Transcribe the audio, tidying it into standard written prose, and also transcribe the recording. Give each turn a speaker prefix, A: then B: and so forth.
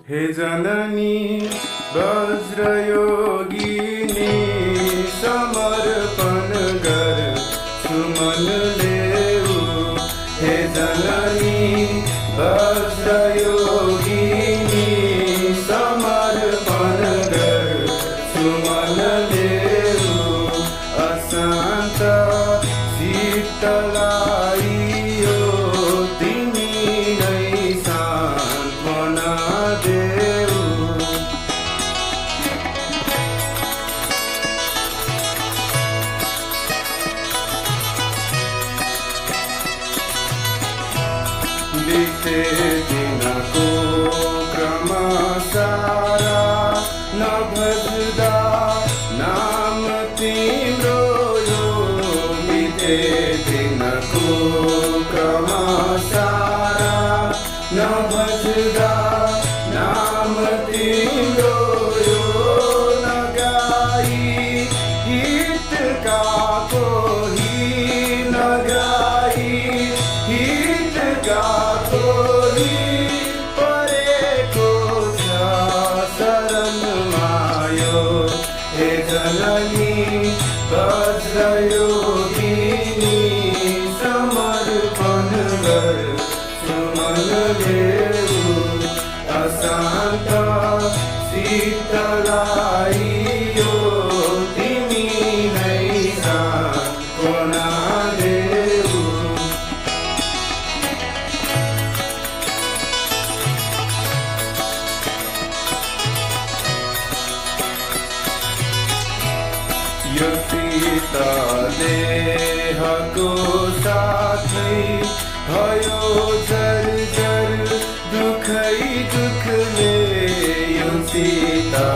A: हे जननी वज्रयोगिनी समर्पण गर सुमन लेऊ। हे जननी वज्रयोगिनी समर्पण गर सुमन लेऊ। अशांत शीतलाइयो तिमी नै सान्त्वना देऊ। बिते दिनको क्रम सारा नभज्दा नाम तिम्रो यो। बिते दिनको क्रम सारा नभज्दा नाम तिम्रो यो। नगाई हितका कोही नगाई हितका कोही परेको छ शरणमा यो। हे जननी वज्रयोगिनी समर्पण गर सुमन लेऊ। अशान्त शीतलाइयो तिमी नै सान्त्वना देऊ। यो देहको साथै भयो झरझर दुखै दुखले। यो सीता